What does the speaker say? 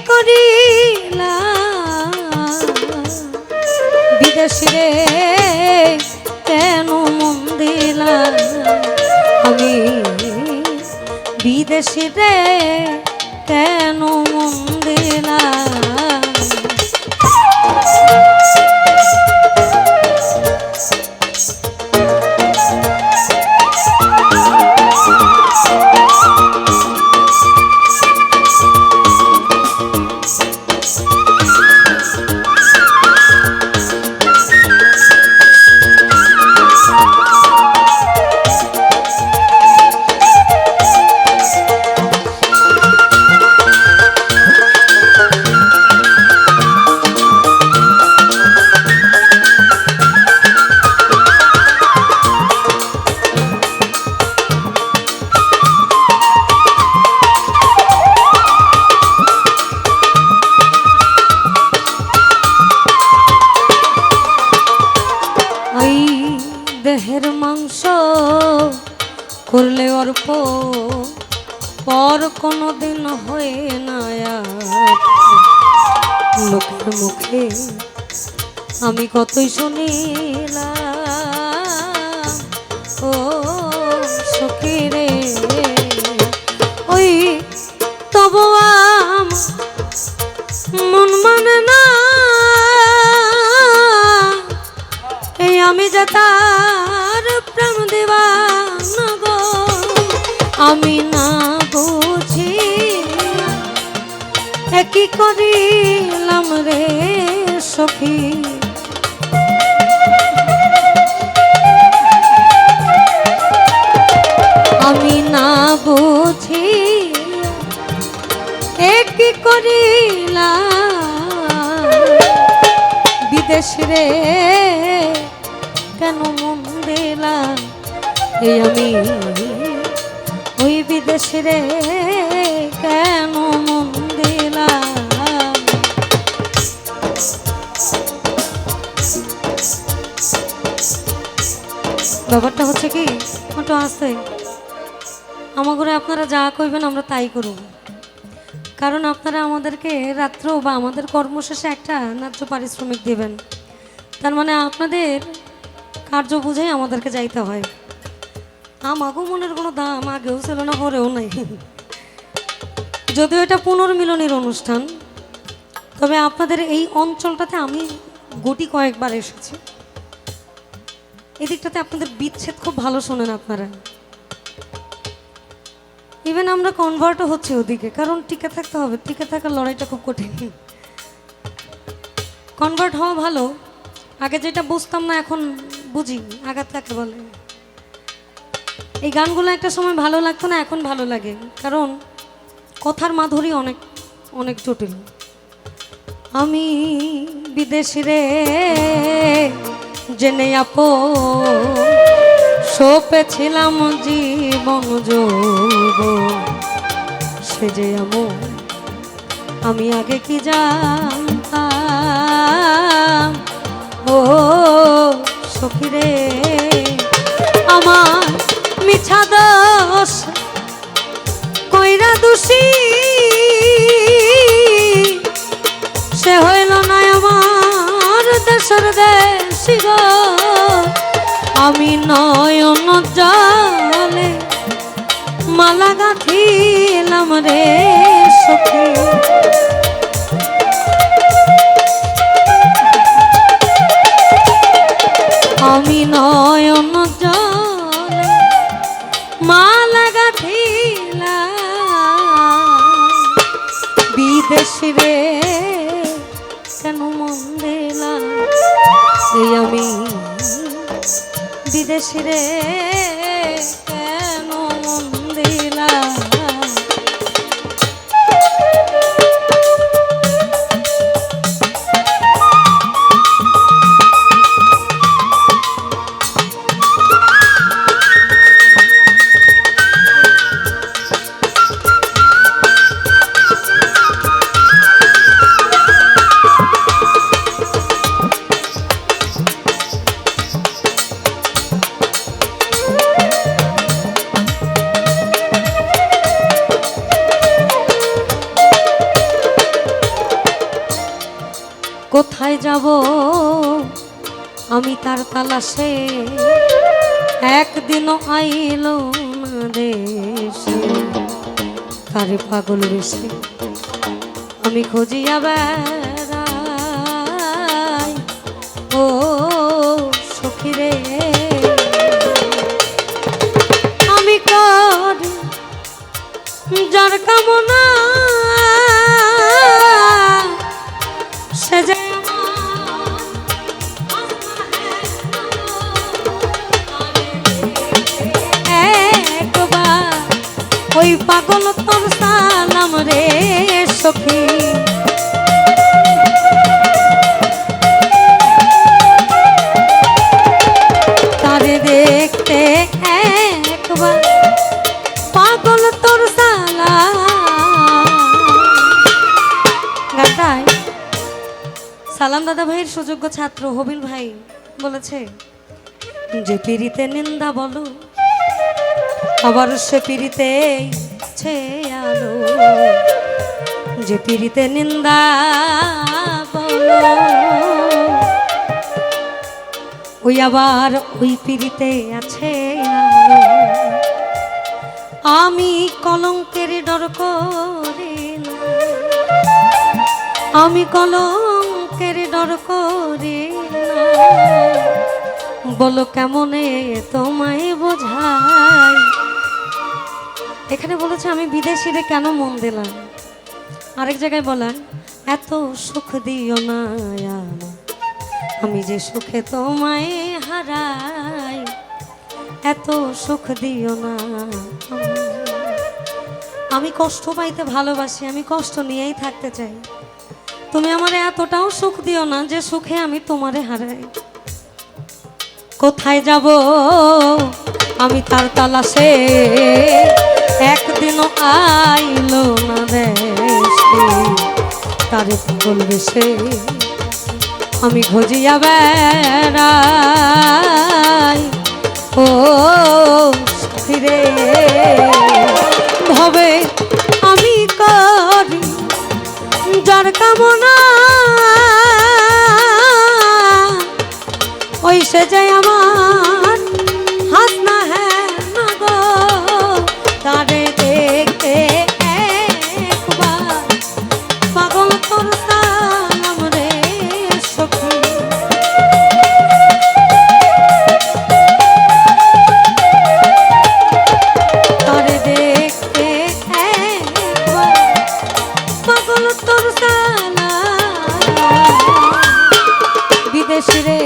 করিলা বিদেশিরে কেন মন দিলা আমি বিদেশিরে কেন মন দিলা দেহের মাংস করলে অর্প পর কোনো দিন হয়ে না লোকের মুখে আমি কতই শুনিলাম ও সখী রে ওই তবু মন মানে না এই আমি যে তার প্রেম দিবানা গো আমি না বুঝি কি করিলাম রে সখী আমি না বুঝি কি করিলাম বিদেশ রে কেন মন দিলাম এই আমি ওই বিদেশ রে কেন মন দিলাম ব্যাপারটা হচ্ছে কি ওটা আছে আমার ঘরে আপনারা যা কইবেন আমরা তাই করব কারণ আপনারা আমাদেরকে রাত্র বা আমাদের কর্মশেষে একটা ন্যায্য পারিশ্রমিক দেবেন তার মানে আপনাদের কার্য বুঝেই আমাদেরকে যাইতে হয় আমাগো মনের কোনো দাম আগেও ছিল না পরেও নাই যদিও এটা পুনর্মিলনের অনুষ্ঠান তবে আপনাদের এই অঞ্চলটাতে আমি গুটি কয়েকবার এসেছি এদিকটাতে আপনাদের বিচ্ছেদ খুব ভালো শোনেন আপনারা ইভেন আমরা কনভার্টও হচ্ছে ওদিকে কারণ টিকে থাকতে হবে টিকে থাকার লড়াইটা খুব কঠিন কনভার্ট হওয়া ভালো আগে যেটা বুঝতাম না এখন বুঝি আঘাত লাগে বলে এই গানগুলো একটা সময় ভালো লাগতো না এখন ভালো লাগে কারণ কথার মাধুরী অনেক অনেক জটিল আমি বিদেশিরে জেনে আপো সপেছিলাম জীবন যোগ সে যে আমি আগে কি জানতাম ও সখী রে আমার মিছা দোষ কইরা দোষী সে হইল না আমার দেশের দেশি গো আমি নয়ন জলে মালা গাঁথিলাম রে সখী আমি নয়ন জলে মালা গাঁথিলাম বিদেশ রে কেন মন দিলাম এই আমি বিদেশ রে কেন মন দিলাম কোথায় যাব আমি তার তালাশে, একদিনও আইলো না দেশে। তারে পাগল বেশে আমি খুঁজিয়া বেড়াই, ও সখী রে আমি করি যার কামনা, সে যে একবার ওই পাগল তোর সালাম রে সখী। তারে দেখতে একবার পাগল তোর সালাম। গানটায় সালাম দাদা ভাইয়ের সুযোগ্য ছাত্র হবিল ভাই বলেছে যে পিরিতে নিন্দা বলো আবার সে পিরিতে আলো, যে পিরিতে নিন্দা বলো ওই আবার ওই পিরিতে আছে আলো। আমি কলঙ্কের ডর করি না, আমি কলঙ্কের ডর করি না, বলো কেমনে তোমায় বোঝাই। এখানে বলেছে আমি বিদেশিরে কেন মন দিলাম, আরেক জায়গায় বলার এত সুখ দিও না আমি যে সুখে তোমায় হারাই, এত সুখ দিও না। আমি কষ্ট পাইতে ভালোবাসি, আমি কষ্ট নিয়েই থাকতে চাই, তুমি আমারে এতটাও সুখ দিও না যে সুখে আমি তোমারে হারাই। কোথায় যাব আমি তার তালাশে, একদিনও আইলো না দেশে। তারে পাগল বেশে আমি খুঁজিয়া বেড়াই, ও ফিরে ভবে আমি করি যার কামনা, ওই সে যে আমার হাসনা হ্যাঁ না গো। তারে দেখতে একবার পাগল তোর সালাম রে সখী। তারে দেখতে একবার পাগল তোর সালাম, বিদেশি রে